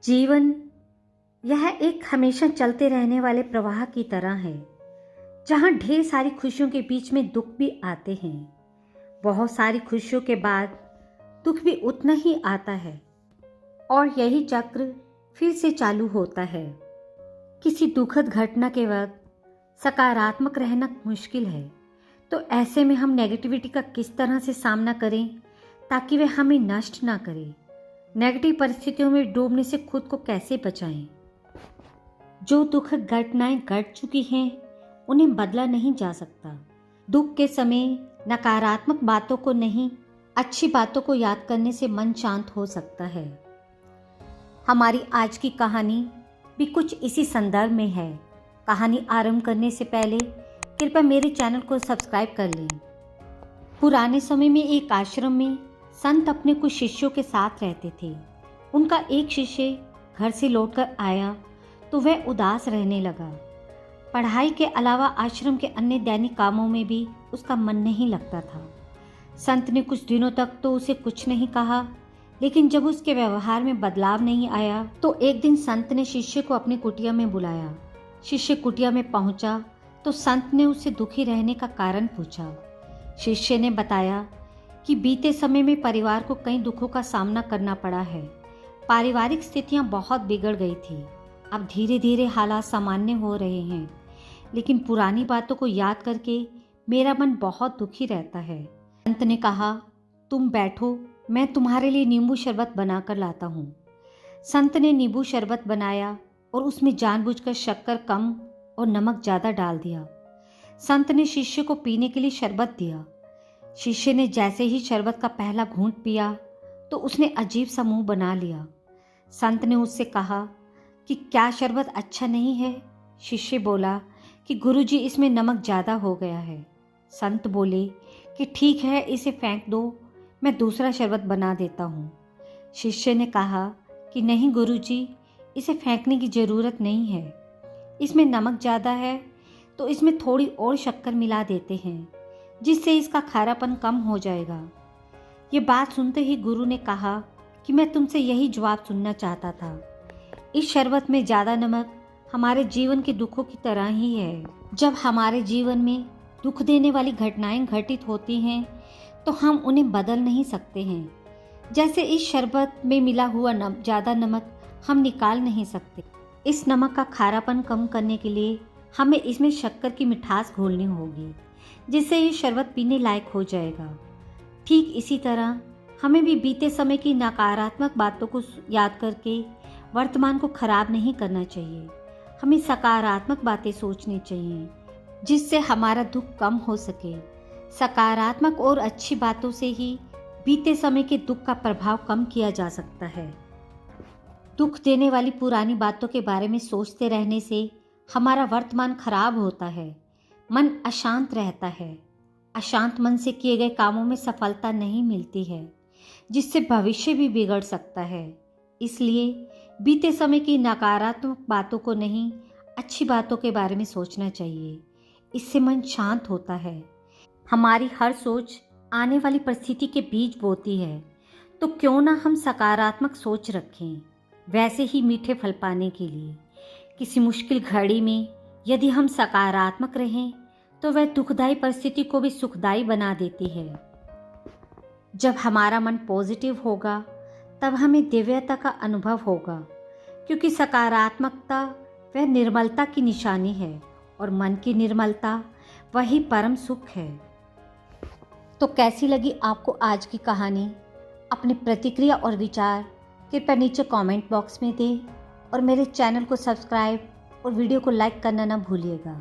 जीवन यह एक हमेशा चलते रहने वाले प्रवाह की तरह है, जहाँ ढेर सारी खुशियों के बीच में दुख भी आते हैं। बहुत सारी खुशियों के बाद दुख भी उतना ही आता है और यही चक्र फिर से चालू होता है। किसी दुखद घटना के वक्त सकारात्मक रहना मुश्किल है, तो ऐसे में हम नेगेटिविटी का किस तरह से सामना करें ताकि वह हमें नष्ट ना करे। नेगेटिव परिस्थितियों में डूबने से खुद को कैसे बचाएं। जो दुखद घटनाएं घट चुकी हैं उन्हें बदला नहीं जा सकता। दुख के समय नकारात्मक बातों को नहीं, अच्छी बातों को याद करने से मन शांत हो सकता है। हमारी आज की कहानी भी कुछ इसी संदर्भ में है। कहानी आरंभ करने से पहले कृपया मेरे चैनल को सब्सक्राइब कर लें। पुराने समय में एक आश्रम में संत अपने कुछ शिष्यों के साथ रहते थे। उनका एक शिष्य घर से लौटकर आया तो वह उदास रहने लगा। पढ़ाई के अलावा आश्रम के अन्य दैनिक कामों में भी उसका मन नहीं लगता था। संत ने कुछ दिनों तक तो उसे कुछ नहीं कहा, लेकिन जब उसके व्यवहार में बदलाव नहीं आया तो एक दिन संत ने शिष्य को अपनी कुटिया में बुलाया। शिष्य कुटिया में पहुंचा तो संत ने उससे दुखी रहने का कारण पूछा। शिष्य ने बताया कि बीते समय में परिवार को कई दुखों का सामना करना पड़ा है। पारिवारिक स्थितियां बहुत बिगड़ गई थी। अब धीरे धीरे हालात सामान्य हो रहे हैं, लेकिन पुरानी बातों को याद करके मेरा मन बहुत दुखी रहता है। संत ने कहा, तुम बैठो, मैं तुम्हारे लिए नींबू शरबत बनाकर लाता हूँ। संत ने नींबू शरबत बनाया और उसमें जानबूझकर शक्कर कम और नमक ज़्यादा डाल दिया। संत ने शिष्य को पीने के लिए शरबत दिया। शिष्य ने जैसे ही शरबत का पहला घूंट पिया तो उसने अजीब सा मुंह बना लिया। संत ने उससे कहा कि क्या शरबत अच्छा नहीं है? शिष्य बोला कि गुरुजी, इसमें नमक ज़्यादा हो गया है। संत बोले कि ठीक है, इसे फेंक दो, मैं दूसरा शरबत बना देता हूँ। शिष्य ने कहा कि नहीं गुरुजी, इसे फेंकने की ज़रूरत नहीं है। इसमें नमक ज़्यादा है तो इसमें थोड़ी और शक्कर मिला देते हैं, जिससे इसका खारापन कम हो जाएगा। ये बात सुनते ही गुरु ने कहा कि मैं तुमसे यही जवाब सुनना चाहता था। इस शरबत में ज़्यादा नमक हमारे जीवन के दुखों की तरह ही है। जब हमारे जीवन में दुख देने वाली घटनाएं घटित होती हैं तो हम उन्हें बदल नहीं सकते हैं। जैसे इस शरबत में मिला हुआ ज़्यादा नमक हम निकाल नहीं सकते। इस नमक का खारापन कम करने के लिए हमें इसमें शक्कर की मिठास घोलनी होगी, जिससे ये शरबत पीने लायक हो जाएगा। ठीक इसी तरह हमें भी बीते समय की नकारात्मक बातों को याद करके वर्तमान को खराब नहीं करना चाहिए। हमें सकारात्मक बातें सोचनी चाहिए, जिससे हमारा दुख कम हो सके। सकारात्मक और अच्छी बातों से ही बीते समय के दुख का प्रभाव कम किया जा सकता है। दुख देने वाली पुरानी बातों के बारे में सोचते रहने से हमारा वर्तमान खराब होता है, मन अशांत रहता है। अशांत मन से किए गए कामों में सफलता नहीं मिलती है, जिससे भविष्य भी बिगड़ सकता है। इसलिए बीते समय की नकारात्मक बातों को नहीं, अच्छी बातों के बारे में सोचना चाहिए। इससे मन शांत होता है। हमारी हर सोच आने वाली परिस्थिति के बीज बोती है, तो क्यों ना हम सकारात्मक सोच रखें, वैसे ही मीठे फल पाने के लिए। किसी मुश्किल घड़ी में यदि हम सकारात्मक रहें तो वह दुखदाई परिस्थिति को भी सुखदाई बना देती है। जब हमारा मन पॉजिटिव होगा तब हमें दिव्यता का अनुभव होगा, क्योंकि सकारात्मकता वह निर्मलता की निशानी है और मन की निर्मलता वही परम सुख है। तो कैसी लगी आपको आज की कहानी? अपनी प्रतिक्रिया और विचार कृपया नीचे कमेंट बॉक्स में दें और मेरे चैनल को सब्सक्राइब और वीडियो को लाइक करना ना भूलिएगा।